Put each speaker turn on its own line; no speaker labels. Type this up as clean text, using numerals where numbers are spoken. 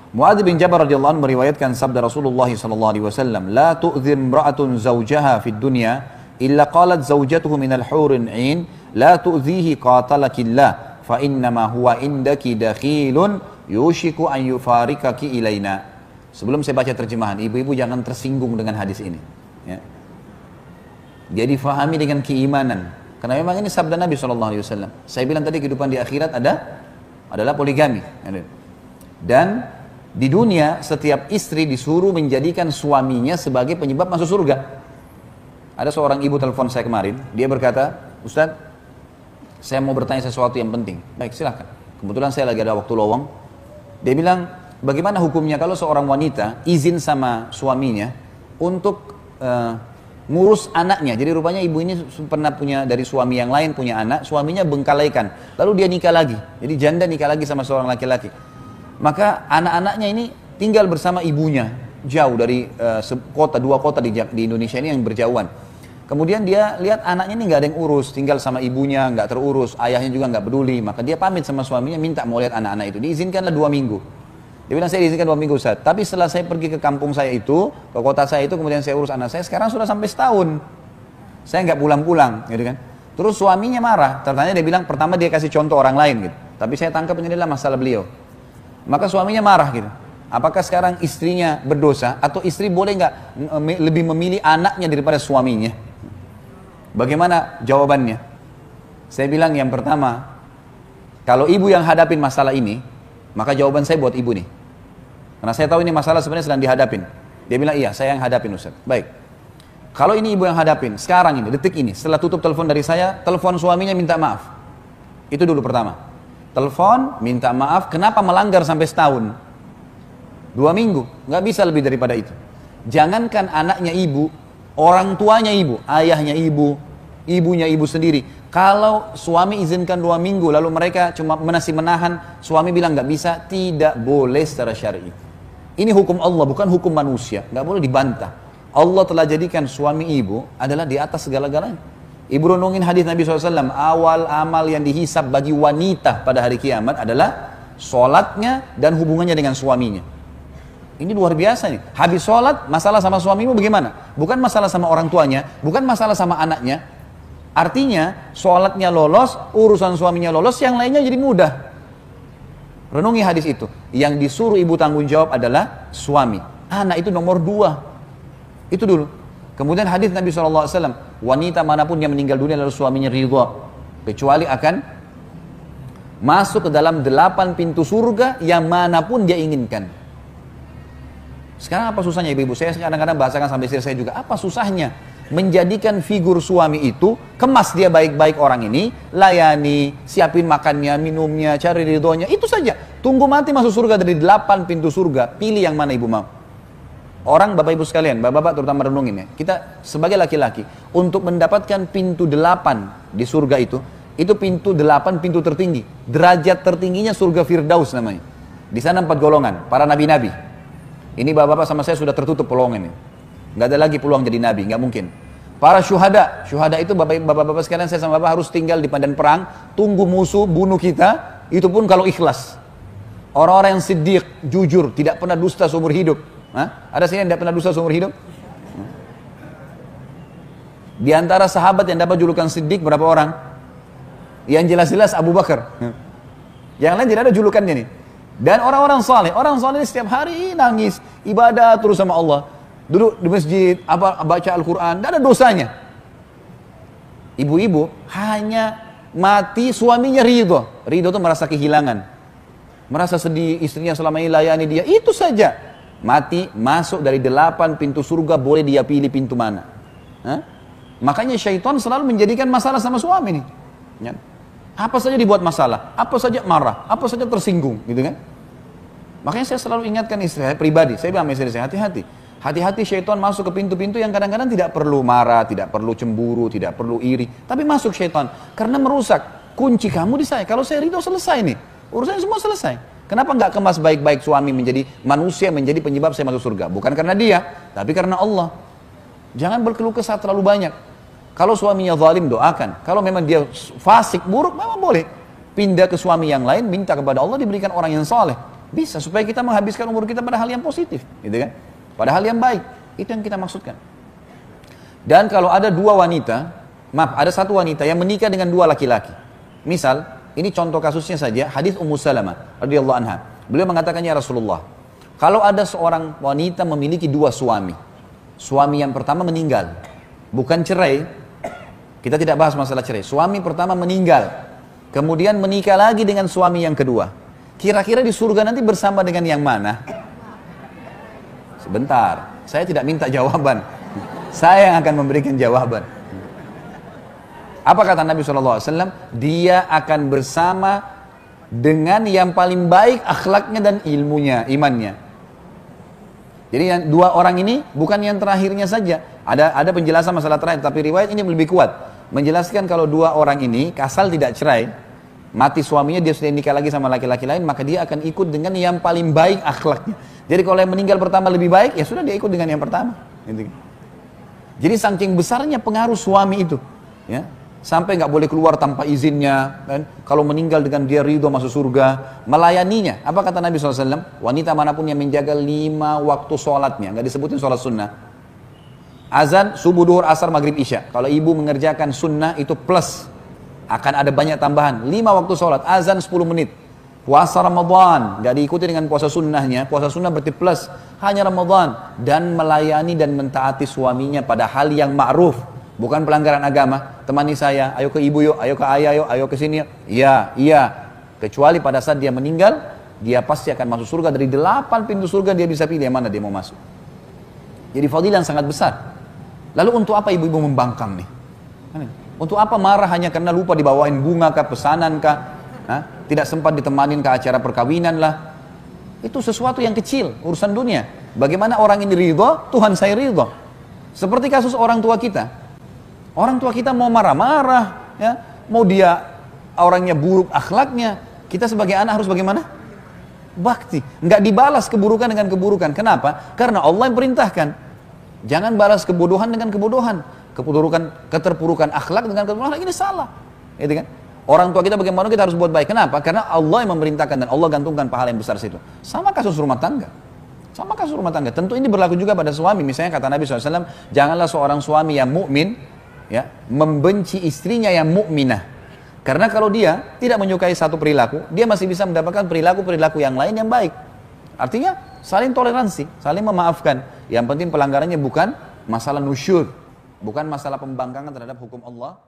Muadz bin Jabal radhiyallahu anhu meriwayatkan sabda Rasulullah sallallahu alaihi wasallam, "La tu'dhir imra'atun zawjaha fid dunya illa qalat zawjatuhu minal hurin 'ain, la tu'dhihi qatalakillah, fa innama huwa indaki dakhilun yushiku an yufarikaki ilaina." Sebelum saya baca terjemahan, ibu-ibu jangan tersinggung dengan hadis ini. Ya. Jadi fahami dengan keimanan. Karena memang ini sabda Nabi SAW. Saya bilang tadi kehidupan di akhirat adalah poligami. Dan di dunia setiap istri disuruh menjadikan suaminya sebagai penyebab masuk surga. Ada seorang ibu telepon saya kemarin. Dia berkata, "Ustaz, saya mau bertanya sesuatu yang penting." Baik, silahkan. Kebetulan saya lagi ada waktu lowong. Dia bilang, bagaimana hukumnya kalau seorang wanita izin sama suaminya untuk ngurus anaknya. Jadi rupanya ibu ini pernah punya dari suami yang lain punya anak, suaminya bengkalaikan. Lalu dia nikah lagi. Jadi janda nikah lagi sama seorang laki-laki. Maka anak-anaknya ini tinggal bersama ibunya jauh dari dua kota di Indonesia ini yang berjauhan. Kemudian dia lihat anaknya ini nggak ada yang urus, tinggal sama ibunya nggak terurus, ayahnya juga nggak peduli. Maka dia pamit sama suaminya minta mau lihat anak-anak itu. Diizinkanlah 2 minggu. Dia bilang, saya diizinkan 2 minggu Ustaz. Tapi setelah saya pergi ke kampung saya itu, ke kota saya itu, kemudian saya urus anak saya, sekarang sudah sampai setahun. Saya nggak pulang-pulang, gitu kan. Terus suaminya marah. Ternyata dia bilang, pertama dia kasih contoh orang lain, gitu. Tapi saya tangkap ini adalah masalah beliau. Maka suaminya marah, gitu. Apakah sekarang istrinya berdosa, atau istri boleh nggak lebih memilih anaknya daripada suaminya? Bagaimana jawabannya? Saya bilang yang pertama, kalau ibu yang hadapin masalah ini, maka jawaban saya buat ibu nih. Karena saya tahu ini masalah sebenarnya sedang dihadapin. Dia bilang, iya saya yang hadapin Ustaz. Baik. Kalau ini ibu yang hadapin, sekarang ini, detik ini, setelah tutup telepon dari saya, telepon suaminya minta maaf. Itu dulu pertama. Telepon, minta maaf, kenapa melanggar sampai setahun? 2 minggu, nggak bisa lebih daripada itu. Jangankan anaknya ibu, orang tuanya ibu, ayahnya ibu, ibunya ibu sendiri. Kalau suami izinkan 2 minggu, lalu mereka cuma masih menahan, suami bilang nggak bisa, tidak boleh secara syar'i. Ini hukum Allah, bukan hukum manusia. Nggak boleh dibantah. Allah telah jadikan suami ibu adalah di atas segala-galanya. Ibu renungin hadis Nabi SAW, awal amal yang dihisab bagi wanita pada hari kiamat adalah sholatnya dan hubungannya dengan suaminya. Ini luar biasa nih. Habis sholat, masalah sama suamimu bagaimana? Bukan masalah sama orang tuanya, bukan masalah sama anaknya. Artinya, sholatnya lolos, urusan suaminya lolos, yang lainnya jadi mudah. Renungi hadis itu. Yang disuruh ibu tanggung jawab adalah suami. Anak itu nomor 2. Itu dulu. Kemudian hadis Nabi SAW, wanita manapun yang meninggal dunia lalu suaminya ridha, kecuali akan masuk ke dalam 8 pintu surga yang manapun dia inginkan. Sekarang apa susahnya ibu-ibu? Saya kadang-kadang bahasakan sampai istri saya juga. Apa susahnya menjadikan figur suami itu, kemas dia baik-baik orang ini, layani, siapin makannya, minumnya, cari ridhonya, itu saja. Tunggu mati masuk surga dari 8 pintu surga. Pilih yang mana ibu mau. Orang bapak ibu sekalian, bapak-bapak terutama renungin ya. Kita sebagai laki-laki, untuk mendapatkan pintu 8 di surga itu pintu 8, pintu tertinggi. Derajat tertingginya surga Firdaus namanya. Di sana 4 golongan, para nabi-nabi. Ini bapak-bapak sama saya sudah tertutup peluang ini. Nggak ada lagi peluang jadi nabi, nggak mungkin. Para syuhada itu bapak-bapak sekalian, saya sama bapak harus tinggal di medan perang, tunggu musuh bunuh kita, itu pun kalau ikhlas. Orang-orang yang siddiq, jujur, tidak pernah dusta seumur hidup. Hah? Ada sini yang tidak pernah dusta seumur hidup? Di antara sahabat yang dapat julukan siddiq berapa orang? Yang jelas-jelas Abu Bakar. Yang lain tidak ada julukannya nih. Dan orang saleh setiap hari nangis, ibadah terus sama Allah. Duduk di masjid, baca Al-Quran, tidak ada dosanya. Ibu-ibu hanya mati suaminya ridho. Ridho itu merasa kehilangan. Merasa sedih, istrinya selama ini layani dia. Itu saja. Mati, masuk dari 8 pintu surga, boleh dia pilih pintu mana. Hah? Makanya syaitan selalu menjadikan masalah sama suami nih. Ya. Apa saja dibuat masalah, apa saja marah, apa saja tersinggung, gitu kan? Makanya saya selalu ingatkan istri saya pribadi, saya bilang sama istri saya, hati-hati. Hati-hati syaitan masuk ke pintu-pintu yang kadang-kadang tidak perlu marah, tidak perlu cemburu, tidak perlu iri. Tapi masuk syaitan, karena merusak. Kunci kamu di saya, kalau saya ridho selesai nih. Urusannya semua selesai. Kenapa nggak kemas baik-baik suami menjadi manusia, menjadi penyebab saya masuk surga? Bukan karena dia, tapi karena Allah. Jangan berkeluh kesah terlalu banyak. Kalau suaminya zalim, doakan. Kalau memang dia fasik, buruk, memang boleh. Pindah ke suami yang lain, minta kepada Allah diberikan orang yang saleh. Bisa, supaya kita menghabiskan umur kita pada hal yang positif, gitu kan? Pada hal yang baik, itu yang kita maksudkan. Dan kalau ada dua wanita, ada satu wanita yang menikah dengan dua laki-laki. Misal, ini contoh kasusnya saja, hadis Ummu Salamah radhiyallahu anha. Beliau mengatakan, ya Rasulullah, kalau ada seorang wanita memiliki dua suami, suami yang pertama meninggal, bukan cerai, kita tidak bahas masalah cerai, suami pertama meninggal, kemudian menikah lagi dengan suami yang kedua. Kira-kira di surga nanti bersama dengan yang mana? Sebentar, saya tidak minta jawaban. Saya yang akan memberikan jawaban. Apa kata Nabi SAW? Dia akan bersama dengan yang paling baik akhlaknya dan ilmunya, imannya. Jadi yang dua orang ini bukan yang terakhirnya saja. Ada penjelasan masalah terakhir, tapi riwayat ini lebih kuat. Menjelaskan kalau dua orang ini asal tidak cerai, mati suaminya, dia sudah nikah lagi sama laki-laki lain, maka dia akan ikut dengan yang paling baik akhlaknya. Jadi kalau yang meninggal pertama lebih baik, ya sudah dia ikut dengan yang pertama. Jadi saking besarnya pengaruh suami itu, ya, sampai nggak boleh keluar tanpa izinnya. Dan kalau meninggal dengan dia ridho masuk surga, melayaninya. Apa kata Nabi SAW? Wanita manapun yang menjaga 5 waktu sholatnya, nggak disebutin sholat sunnah. Azan, subuh, duhur, asar, maghrib, isya. Kalau ibu mengerjakan sunnah itu plus, akan ada banyak tambahan. 5 waktu sholat, azan 10 menit. Puasa Ramadan, gak diikuti dengan puasa sunnahnya. Puasa sunnah berarti plus, hanya Ramadan. Dan melayani dan mentaati suaminya pada hal yang ma'ruf, bukan pelanggaran agama. Temani saya, ayo ke ibu yuk, ayo ke ayah yuk, ayo ke sini yuk. Iya. Kecuali pada saat dia meninggal, dia pasti akan masuk surga. Dari 8 pintu surga dia bisa pilih yang mana dia mau masuk. Jadi fadilah yang sangat besar. Lalu untuk apa ibu-ibu membangkang nih? Untuk apa marah hanya karena lupa dibawain bunga kah, pesanan kah? Tidak sempat ditemanin ke acara perkawinan lah. Itu sesuatu yang kecil, urusan dunia. Bagaimana orang ini ridho, Tuhan saya ridho. Seperti kasus orang tua kita. Orang tua kita mau marah-marah, ya, mau dia orangnya buruk akhlaknya, kita sebagai anak harus bagaimana? Bakti. Nggak dibalas keburukan dengan keburukan. Kenapa? Karena Allah yang perintahkan. Jangan balas kebodohan dengan kebodohan. Keterpurukan akhlak dengan keterpurukan ini salah, gitu kan? Orang tua kita bagaimana kita harus buat baik? Kenapa? Karena Allah yang memerintahkan dan Allah gantungkan pahala yang besar situ. Sama kasus rumah tangga. Tentu ini berlaku juga pada suami. Misalnya kata Nabi SAW, janganlah seorang suami yang mukmin, ya, membenci istrinya yang mukminah. Karena kalau dia tidak menyukai satu perilaku, dia masih bisa mendapatkan perilaku yang lain yang baik. Artinya saling toleransi, saling memaafkan. Yang penting pelanggarannya bukan masalah nusyur. Bukan masalah pembangkangan terhadap hukum Allah